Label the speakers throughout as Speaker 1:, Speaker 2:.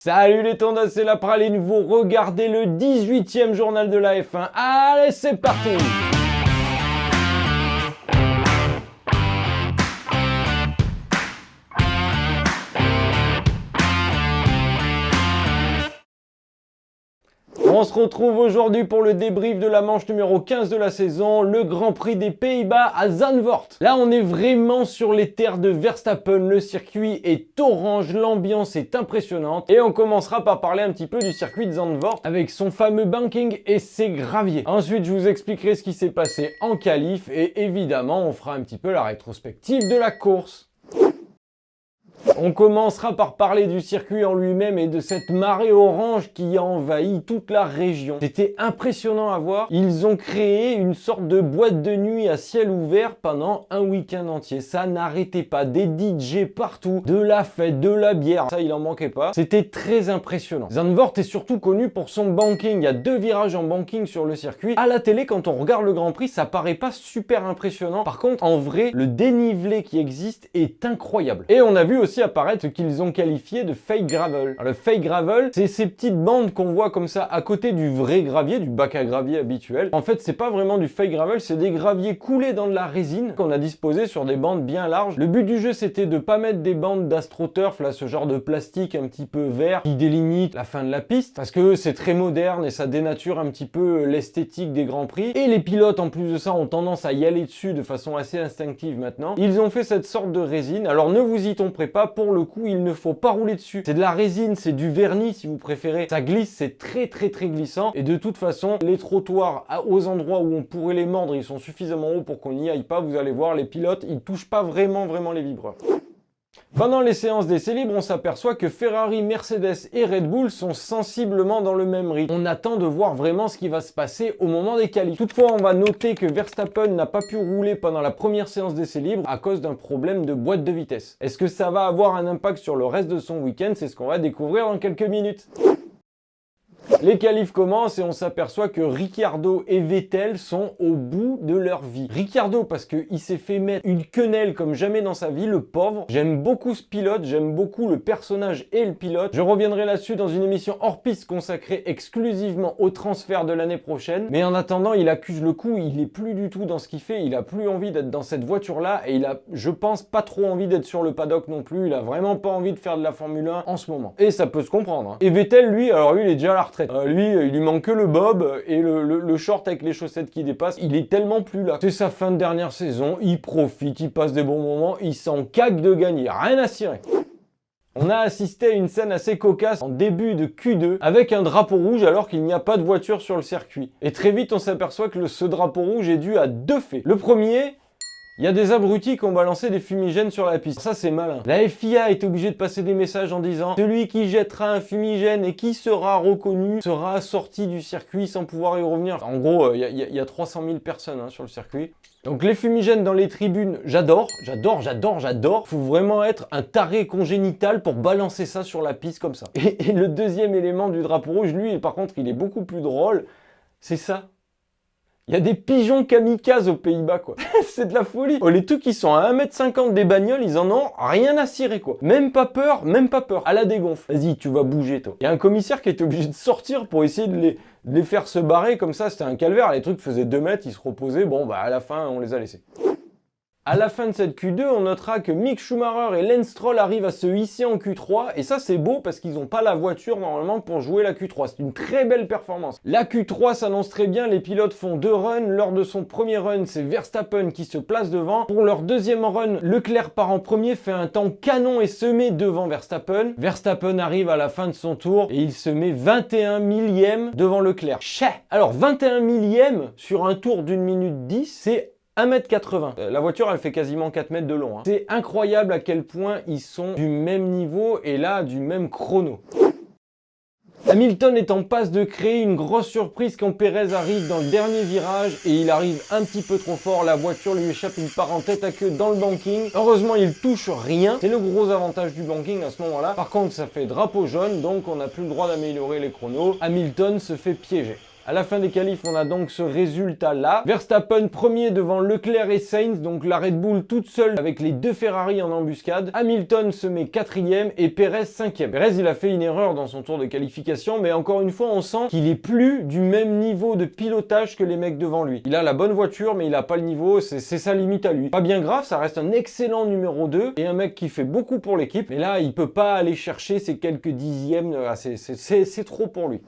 Speaker 1: Salut les tondas, c'est la praline, vous regardez le 18e journal de la F1. Allez, c'est parti! On se retrouve aujourd'hui pour le débrief de la manche numéro 15 de la saison, le Grand Prix des Pays-Bas à Zandvoort. Là, on est vraiment sur les terres de Verstappen, le circuit est orange, l'ambiance est impressionnante. Et on commencera par parler un petit peu du circuit de Zandvoort avec son fameux banking et ses graviers. Ensuite, je vous expliquerai ce qui s'est passé en qualif et évidemment, on fera un petit peu la rétrospective de la course. On commencera par parler du circuit en lui-même et de cette marée orange qui a envahi toute la région. C'était impressionnant à voir. Ils ont créé une sorte de boîte de nuit à ciel ouvert pendant un week-end entier. Ça n'arrêtait pas. Des DJ partout, de la fête, de la bière. Ça, il en manquait pas. C'était très impressionnant. Zandvoort est surtout connu pour son banking. Il y a 2 virages en banking sur le circuit. À la télé, quand on regarde le Grand Prix, ça paraît pas super impressionnant. Par contre, en vrai, le dénivelé qui existe est incroyable. Et on a vu aussi apparaître ce qu'ils ont qualifié de fake gravel. Alors, le fake gravel, c'est ces petites bandes qu'on voit comme ça à côté du vrai gravier, du bac à gravier habituel. En fait, c'est pas vraiment du fake gravel, c'est des graviers coulés dans de la résine qu'on a disposé sur des bandes bien larges. Le but du jeu, c'était de pas mettre des bandes d'astroturf, là, ce genre de plastique un petit peu vert qui délimite la fin de la piste, parce que c'est très moderne et ça dénature un petit peu l'esthétique des grands prix. Et les pilotes, en plus de ça, ont tendance à y aller dessus de façon assez instinctive maintenant. Ils ont fait cette sorte de résine. Alors, ne vous y trompez pas, pour le coup, il ne faut pas rouler dessus. C'est de la résine, c'est du vernis si vous préférez. Ça glisse, c'est très glissant. Et de toute façon, les trottoirs aux endroits où on pourrait les mordre, ils sont suffisamment hauts pour qu'on n'y aille pas. Vous allez voir, les pilotes, ils touchent pas vraiment les vibreurs. Pendant les séances d'essais libres, on s'aperçoit que Ferrari, Mercedes et Red Bull sont sensiblement dans le même rythme. On attend de voir vraiment ce qui va se passer au moment des qualifs. Toutefois, on va noter que Verstappen n'a pas pu rouler pendant la première séance d'essais libres à cause d'un problème de boîte de vitesse. Est-ce que ça va avoir un impact sur le reste de son week-end? C'est ce qu'on va découvrir dans quelques minutes. Les qualifs commencent et on s'aperçoit que Ricciardo et Vettel sont au bout de leur vie. Ricciardo parce qu'il s'est fait mettre une quenelle comme jamais dans sa vie, le pauvre. J'aime beaucoup ce pilote, j'aime beaucoup le personnage et le pilote. Je reviendrai là-dessus dans une émission hors piste consacrée exclusivement au transfert de l'année prochaine. Mais en attendant, il accuse le coup, il est plus du tout dans ce qu'il fait, il a plus envie d'être dans cette voiture-là et il a, je pense, pas trop envie d'être sur le paddock non plus. Il a vraiment pas envie de faire de la Formule 1 en ce moment. Et ça peut se comprendre. Hein. Et Vettel, lui, alors lui, il est déjà à la retraite. Lui, il lui manque que le bob et le short avec les chaussettes qui dépassent. Il est tellement plus là. C'est sa fin de dernière saison, il profite, il passe des bons moments, il s'en cague de gagner, rien à cirer. On a assisté à une scène assez cocasse en début de Q2 avec un drapeau rouge alors qu'il n'y a pas de voiture sur le circuit. Et très vite, on s'aperçoit que ce drapeau rouge est dû à 2 faits. Le premier, il y a des abrutis qui ont balancé des fumigènes sur la piste. Ça, c'est malin. La FIA est obligée de passer des messages en disant « Celui qui jettera un fumigène et qui sera reconnu sera sorti du circuit sans pouvoir y revenir. » En gros, il y a 300 000 personnes sur le circuit. Donc les fumigènes dans les tribunes, j'adore. Faut vraiment être un taré congénital pour balancer ça sur la piste comme ça. Et le deuxième élément du drapeau rouge, lui, par contre, il est beaucoup plus drôle. C'est ça. Il y a des pigeons kamikazes aux Pays-Bas, quoi. C'est de la folie. Oh, les trucs qui sont à 1m50 des bagnoles, ils en ont rien à cirer, quoi. Même pas peur. À la dégonfle. Vas-y, tu vas bouger, toi. Il y a un commissaire qui était obligé de sortir pour essayer de les faire se barrer comme ça. C'était un calvaire. Les trucs faisaient 2 mètres, ils se reposaient. Bon, bah, à la fin, on les a laissés. À la fin de cette Q2, on notera que Mick Schumacher et Lance Stroll arrivent à se hisser en Q3 et ça c'est beau parce qu'ils n'ont pas la voiture normalement pour jouer la Q3. C'est une très belle performance. La Q3 s'annonce très bien, les pilotes font 2 runs. Lors de son premier run, c'est Verstappen qui se place devant. Pour leur deuxième run, Leclerc part en premier, fait un temps canon et se met devant Verstappen. Verstappen arrive à la fin de son tour et il se met 21 millième devant Leclerc. Alors 21 millième sur un tour d'1 minute 10, c'est 1m80. La voiture, elle fait quasiment 4 mètres de long. Hein. C'est incroyable à quel point ils sont du même niveau et là, du même chrono. Hamilton est en passe de créer une grosse surprise quand Perez arrive dans le dernier virage et il arrive un petit peu trop fort. La voiture lui échappe, il part en tête à queue dans le banking. Heureusement, il touche rien. C'est le gros avantage du banking à ce moment-là. Par contre, ça fait drapeau jaune, donc on n'a plus le droit d'améliorer les chronos. Hamilton se fait piéger. À la fin des qualifs, on a donc ce résultat-là. Verstappen premier devant Leclerc et Sainz, donc la Red Bull toute seule avec les deux Ferrari en embuscade. Hamilton se met 4e et Perez 5e. Perez, il a fait une erreur dans son tour de qualification, mais encore une fois, on sent qu'il est plus du même niveau de pilotage que les mecs devant lui. Il a la bonne voiture, mais il a pas le niveau, c'est sa limite à lui. Pas bien grave, ça reste un excellent numéro 2 et un mec qui fait beaucoup pour l'équipe. Mais là, il peut pas aller chercher ces quelques dixièmes, c'est trop pour lui.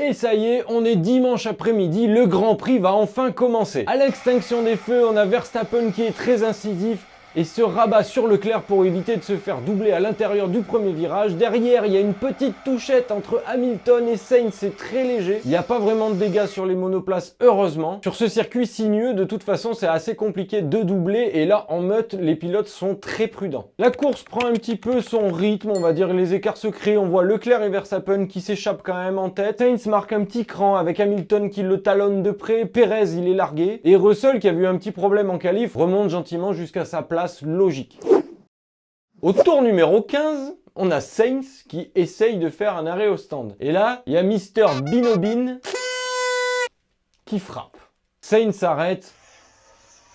Speaker 1: Et ça y est, on est dimanche après-midi, le Grand Prix va enfin commencer. À l'extinction des feux, on a Verstappen qui est très incisif et se rabat sur Leclerc pour éviter de se faire doubler à l'intérieur du premier virage. Derrière, il y a une petite touchette entre Hamilton et Sainz, c'est très léger. Il n'y a pas vraiment de dégâts sur les monoplaces, heureusement. Sur ce circuit sinueux, de toute façon, c'est assez compliqué de doubler et là, en meute, les pilotes sont très prudents. La course prend un petit peu son rythme, on va dire les écarts se créent. On voit Leclerc et Verstappen qui s'échappent quand même en tête. Sainz marque un petit cran avec Hamilton qui le talonne de près. Perez, il est largué. Et Russell, qui a eu un petit problème en qualif, remonte gentiment jusqu'à sa place logique. Au tour numéro 15, on a Sainz qui essaye de faire un arrêt au stand. Et là, il y a Mister Binobin qui frappe. Sainz s'arrête,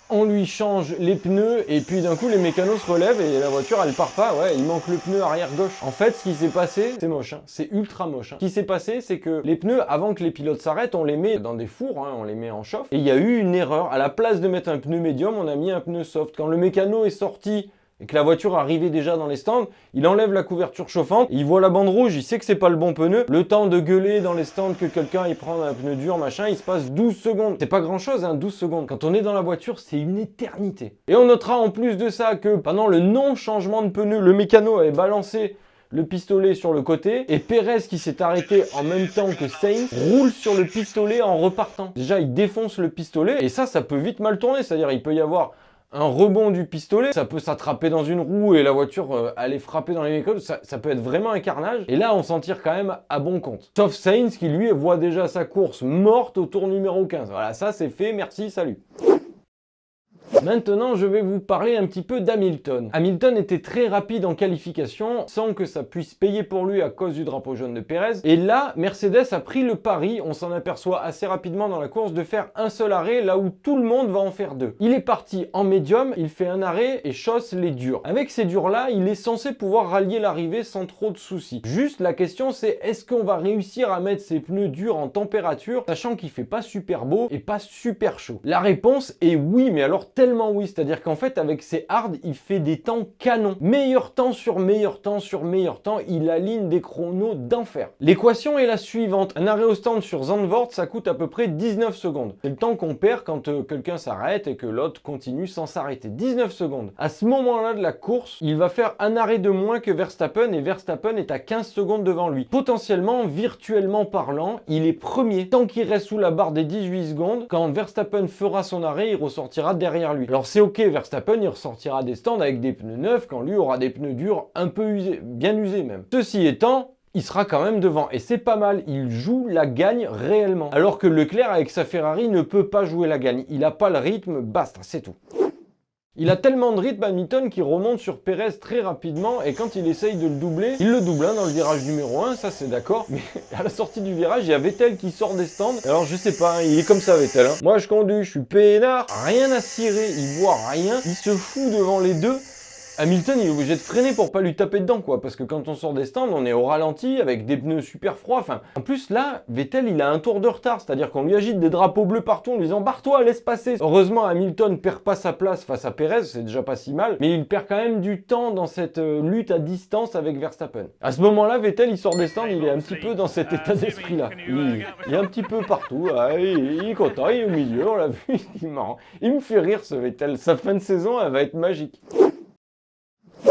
Speaker 1: on lui change les pneus et puis d'un coup les mécanos se relèvent et la voiture elle part pas, ouais, il manque le pneu arrière gauche. En fait, ce qui s'est passé, c'est moche, hein, c'est ultra moche. Ce qui s'est passé, c'est que les pneus, avant que les pilotes s'arrêtent, on les met dans des fours, hein, on les met en chauffe. Et il y a eu une erreur, à la place de mettre un pneu médium, on a mis un pneu soft. Quand le mécano est sorti et que la voiture arrivait déjà dans les stands, il enlève la couverture chauffante, il voit la bande rouge, il sait que c'est pas le bon pneu, le temps de gueuler dans les stands que quelqu'un il prend un pneu dur, machin, il se passe 12 secondes. C'est pas grand chose, hein, 12 secondes. Quand on est dans la voiture, c'est une éternité. Et on notera en plus de ça que pendant le non-changement de pneu, le mécano avait balancé le pistolet sur le côté et Perez qui s'est arrêté en même temps que Sainz roule sur le pistolet en repartant. Déjà, il défonce le pistolet et ça peut vite mal tourner, c'est-à-dire il peut y avoir un rebond du pistolet, ça peut s'attraper dans une roue et la voiture aller frapper dans les mécanos, ça peut être vraiment un carnage. Et là, on s'en tire quand même à bon compte. Sauf Sainz qui lui voit déjà sa course morte au tour numéro 15. Voilà, ça c'est fait, merci, salut. Maintenant, je vais vous parler un petit peu d'Hamilton. Hamilton était très rapide en qualification, sans que ça puisse payer pour lui à cause du drapeau jaune de Perez. Et là, Mercedes a pris le pari, on s'en aperçoit assez rapidement dans la course, de faire un seul arrêt, là où tout le monde va en faire deux. Il est parti en médium, il fait un arrêt et chausse les durs. Avec ces durs-là, il est censé pouvoir rallier l'arrivée sans trop de soucis. Juste, la question c'est, est-ce qu'on va réussir à mettre ces pneus durs en température, sachant qu'il fait pas super beau et pas super chaud? La réponse est oui, mais alors tellement oui, c'est-à-dire qu'en fait avec ses hards, il fait des temps canons. Meilleur temps sur meilleur temps sur meilleur temps, il aligne des chronos d'enfer. L'équation est la suivante, un arrêt au stand sur Zandvoort, ça coûte à peu près 19 secondes. C'est le temps qu'on perd quand quelqu'un s'arrête et que l'autre continue sans s'arrêter. 19 secondes. À ce moment-là de la course, il va faire un arrêt de moins que Verstappen et Verstappen est à 15 secondes devant lui. Potentiellement, virtuellement parlant, il est premier. Tant qu'il reste sous la barre des 18 secondes, quand Verstappen fera son arrêt, il ressortira derrière lui. Alors c'est ok, Verstappen il ressortira des stands avec des pneus neufs quand lui aura des pneus durs un peu usés, bien usés même. Ceci étant, il sera quand même devant et c'est pas mal, il joue la gagne réellement. Alors que Leclerc avec sa Ferrari ne peut pas jouer la gagne, il n'a pas le rythme, basta, c'est tout. Il a tellement de rythme Hamilton qu'il remonte sur Perez très rapidement et quand il essaye de le doubler, il le double dans le virage numéro 1, ça c'est d'accord. Mais à la sortie du virage, il y a Vettel qui sort des stands. Alors je sais pas, il est comme ça Vettel. Hein. Moi je conduis, je suis peinard, rien à cirer, il voit rien, il se fout devant les deux. Hamilton il est obligé de freiner pour pas lui taper dedans quoi, parce que quand on sort des stands, on est au ralenti avec des pneus super froids, enfin... En plus là, Vettel il a un tour de retard, c'est-à-dire qu'on lui agite des drapeaux bleus partout en lui disant « Barre-toi, laisse passer !» Heureusement Hamilton perd pas sa place face à Perez, c'est déjà pas si mal, mais il perd quand même du temps dans cette lutte à distance avec Verstappen. À ce moment-là, Vettel il sort des stands, il est un petit peu dans cet état d'esprit-là. Il est un petit peu partout, il est content, il est au milieu, on l'a vu, il est marrant. Il me fait rire ce Vettel, sa fin de saison elle va être magique.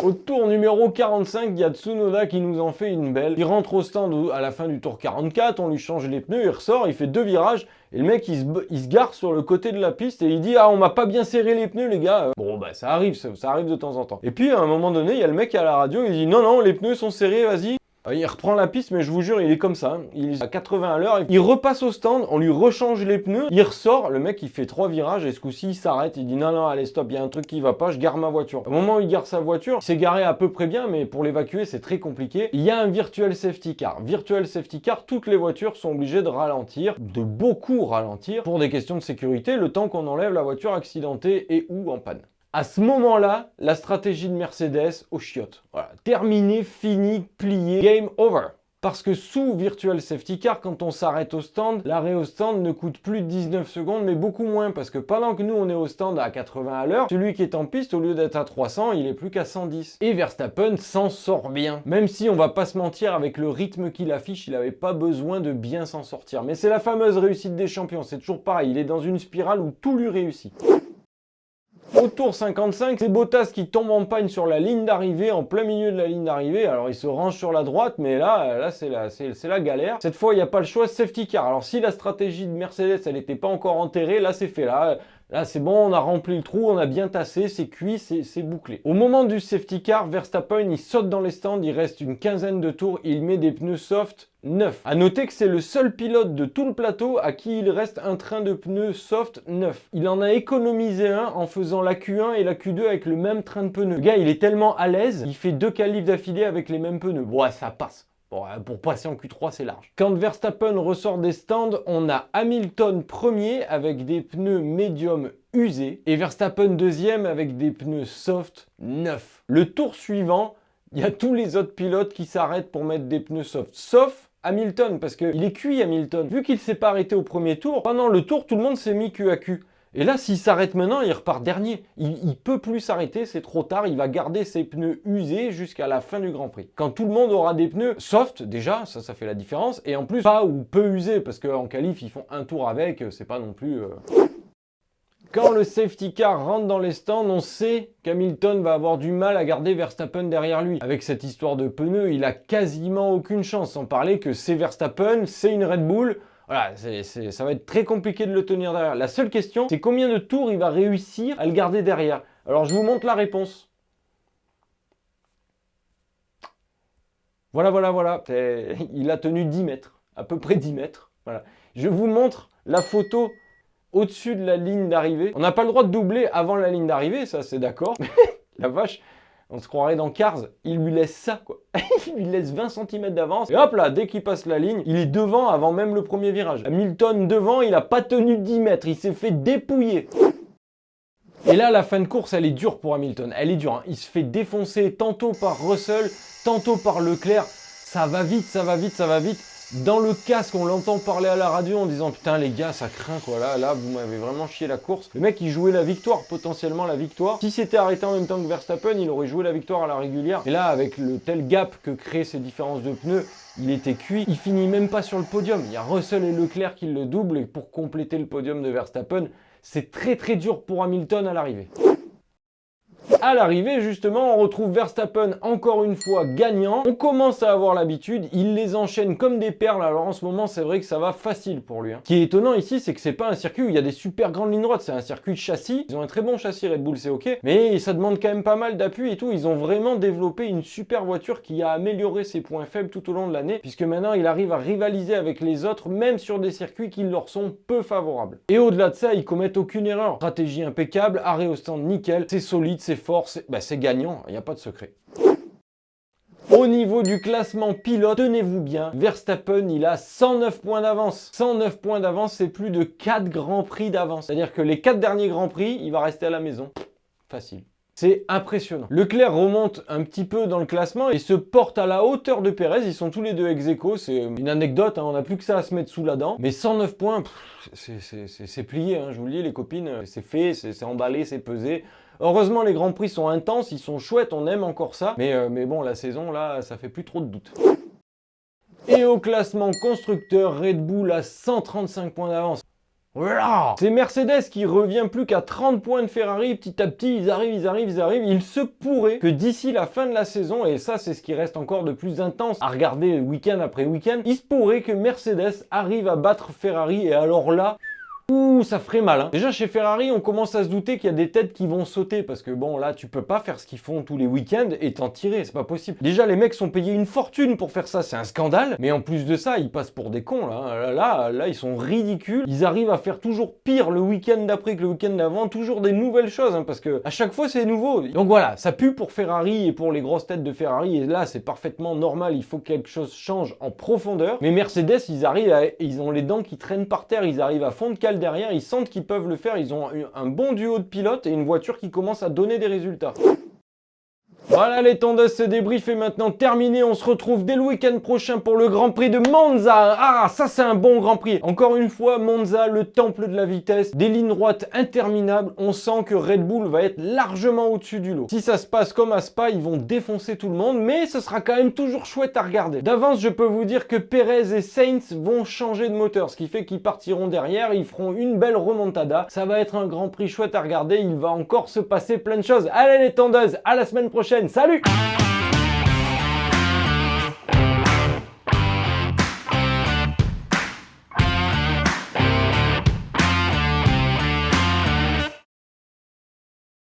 Speaker 1: Au tour numéro 45, il y a Tsunoda qui nous en fait une belle. Il rentre au stand à la fin du tour 44, on lui change les pneus, il ressort, il fait deux virages, et le mec il se gare sur le côté de la piste et il dit « Ah, on m'a pas bien serré les pneus les gars !» Bon bah ça arrive de temps en temps. Et puis à un moment donné, il y a le mec à la radio, il dit « Non, non, les pneus sont serrés, vas-y !» Il reprend la piste, mais je vous jure, il est comme ça. Hein. Il est à 80 à l'heure. Il repasse au stand, on lui rechange les pneus. Il ressort, le mec il fait 3 virages et ce coup-ci il s'arrête. Il dit non, non, allez stop, il y a un truc qui va pas, je gare ma voiture. Au moment où il gare sa voiture, il s'est garé à peu près bien, mais pour l'évacuer c'est très compliqué. Il y a un virtual safety car. Virtual safety car, toutes les voitures sont obligées de ralentir, de beaucoup ralentir, pour des questions de sécurité, le temps qu'on enlève la voiture accidentée et ou en panne. À ce moment-là, la stratégie de Mercedes aux chiottes. Voilà, terminé, fini, plié, game over. Parce que sous Virtual Safety Car, quand on s'arrête au stand, l'arrêt au stand ne coûte plus de 19 secondes, mais beaucoup moins. Parce que pendant que nous, on est au stand à 80 à l'heure, celui qui est en piste, au lieu d'être à 300, il est plus qu'à 110. Et Verstappen s'en sort bien. Même si, on va pas se mentir, avec le rythme qu'il affiche, il n'avait pas besoin de bien s'en sortir. Mais c'est la fameuse réussite des champions. C'est toujours pareil, il est dans une spirale où tout lui réussit. Au tour 55, c'est Bottas qui tombe en panne sur la ligne d'arrivée, en plein milieu de la ligne d'arrivée. Alors il se range sur la droite, mais là c'est la galère. Cette fois, il n'y a pas le choix, safety car. Alors si la stratégie de Mercedes, elle n'était pas encore enterrée, là c'est fait. Là c'est bon, on a rempli le trou, on a bien tassé, c'est cuit, c'est bouclé. Au moment du safety car, Verstappen, il saute dans les stands, il reste une quinzaine de tours, il met des pneus soft neufs. A noter que c'est le seul pilote de tout le plateau à qui il reste un train de pneus soft neuf. Il en a économisé un en faisant la Q1 et la Q2 avec le même train de pneus. Le gars, il est tellement à l'aise, il fait 2 qualifs d'affilée avec les mêmes pneus. Ouais, ça passe. Bon, pour passer en Q3, c'est large. Quand Verstappen ressort des stands, on a Hamilton premier avec des pneus médium usés et Verstappen deuxième avec des pneus soft neufs. Le tour suivant, il y a tous les autres pilotes qui s'arrêtent pour mettre des pneus soft, sauf Hamilton, parce qu'il est cuit Hamilton. Vu qu'il s'est pas arrêté au premier tour, pendant le tour, tout le monde s'est mis cul à cul. Et là, s'il s'arrête maintenant, il repart dernier. Il peut plus s'arrêter, c'est trop tard. Il va garder ses pneus usés jusqu'à la fin du Grand Prix. Quand tout le monde aura des pneus soft, déjà, ça fait la différence. Et en plus, pas ou peu usés, parce qu'en qualif, ils font un tour avec, c'est pas non plus... Quand le safety car rentre dans les stands, on sait qu'Hamilton va avoir du mal à garder Verstappen derrière lui. Avec cette histoire de pneus, il a quasiment aucune chance. Sans parler que c'est Verstappen, c'est une Red Bull... Voilà, ça va être très compliqué de le tenir derrière. La seule question, c'est combien de tours il va réussir à le garder derrière. Alors, je vous montre la réponse. Voilà. Il a tenu 10 mètres, à peu près 10 mètres. Voilà. Je vous montre la photo au-dessus de la ligne d'arrivée. On n'a pas le droit de doubler avant la ligne d'arrivée, ça c'est d'accord. La vache, on se croirait dans Cars, il lui laisse ça quoi. Il lui laisse 20 cm d'avance. Et hop là, dès qu'il passe la ligne, il est devant avant même le premier virage. Hamilton devant, il n'a pas tenu 10 mètres, il s'est fait dépouiller. Et là, la fin de course, elle est dure pour Hamilton. Elle est dure, hein. Il se fait défoncer tantôt par Russell, tantôt par Leclerc. Ça va vite, ça va vite, ça va vite. Dans le casque, on l'entend parler à la radio en disant « Putain les gars, ça craint quoi, là, vous m'avez vraiment chié la course. » Le mec, il jouait la victoire, potentiellement la victoire. S'il s'était arrêté en même temps que Verstappen, il aurait joué la victoire à la régulière. Et là, avec le tel gap que créent ces différences de pneus, il était cuit. Il finit même pas sur le podium. Il y a Russell et Leclerc qui le doublent. Et pour compléter le podium de Verstappen, c'est très très dur pour Hamilton à l'arrivée. À l'arrivée, justement, on retrouve Verstappen encore une fois gagnant. On commence à avoir l'habitude, il les enchaîne comme des perles. Alors en ce moment, c'est vrai que ça va facile pour lui. Ce qui est étonnant ici, c'est que c'est pas un circuit où il y a des super grandes lignes droites. C'est un circuit de châssis. Ils ont un très bon châssis Red Bull, c'est ok. Mais ça demande quand même pas mal d'appui et tout. Ils ont vraiment développé une super voiture qui a amélioré ses points faibles tout au long de l'année. Puisque maintenant, il arrive à rivaliser avec les autres, même sur des circuits qui leur sont peu favorables. Et au-delà de ça, ils commettent aucune erreur. Stratégie impeccable, arrêt au stand nickel. C'est solide, c'est fort, c'est gagnant, il n'y a pas de secret. Au niveau du classement pilote, tenez-vous bien, Verstappen, il a 109 points d'avance. 109 points d'avance, c'est plus de 4 Grands Prix d'avance. C'est-à-dire que les 4 derniers Grands Prix, il va rester à la maison. Facile. C'est impressionnant. Leclerc remonte un petit peu dans le classement et se porte à la hauteur de Perez. Ils sont tous les deux ex aequo. C'est une anecdote, hein, on n'a plus que ça à se mettre sous la dent. Mais 109 points, c'est plié, hein, je vous le dis les copines. C'est fait, c'est emballé, c'est pesé. Heureusement, les Grands Prix sont intenses, ils sont chouettes, on aime encore ça. Mais bon, la saison, là, ça fait plus trop de doute. Et au classement constructeur, Red Bull a 135 points d'avance. Voilà. C'est Mercedes qui revient plus qu'à 30 points de Ferrari. Petit à petit, ils arrivent. Il se pourrait que d'ici la fin de la saison, et ça c'est ce qui reste encore de plus intense à regarder week-end après week-end, il se pourrait que Mercedes arrive à battre Ferrari. Et alors là, ouh, ça ferait mal, hein. Déjà chez Ferrari, on commence à se douter qu'il y a des têtes qui vont sauter parce que bon, là, tu peux pas faire ce qu'ils font tous les week-ends et t'en tirer, c'est pas possible. Déjà, les mecs sont payés une fortune pour faire ça, c'est un scandale. Mais en plus de ça, ils passent pour des cons, là. Là, ils sont ridicules. Ils arrivent à faire toujours pire le week-end d'après que le week-end d'avant, toujours des nouvelles choses, hein, parce que à chaque fois, c'est nouveau. Donc voilà, ça pue pour Ferrari et pour les grosses têtes de Ferrari. Et là, c'est parfaitement normal. Il faut que quelque chose change en profondeur. Mais Mercedes, ils ont les dents qui traînent par terre. Ils arrivent à fond de cale derrière. Ils sentent qu'ils peuvent le faire. Ils ont un bon duo de pilotes et une voiture qui commence à donner des résultats. Voilà les tondeuses, ce débrief est maintenant terminé. On se retrouve dès le week-end prochain pour le Grand Prix de Monza. Ah, ça c'est un bon Grand Prix. Encore une fois, Monza, le temple de la vitesse, des lignes droites interminables. On sent que Red Bull va être largement au-dessus du lot. Si ça se passe comme à Spa, ils vont défoncer tout le monde, mais ce sera quand même toujours chouette à regarder. D'avance, je peux vous dire que Perez et Sainz vont changer de moteur, ce qui fait qu'ils partiront derrière, ils feront une belle remontada. Ça va être un Grand Prix chouette à regarder, il va encore se passer plein de choses. Allez les tondeuses, à la semaine prochaine. Salut!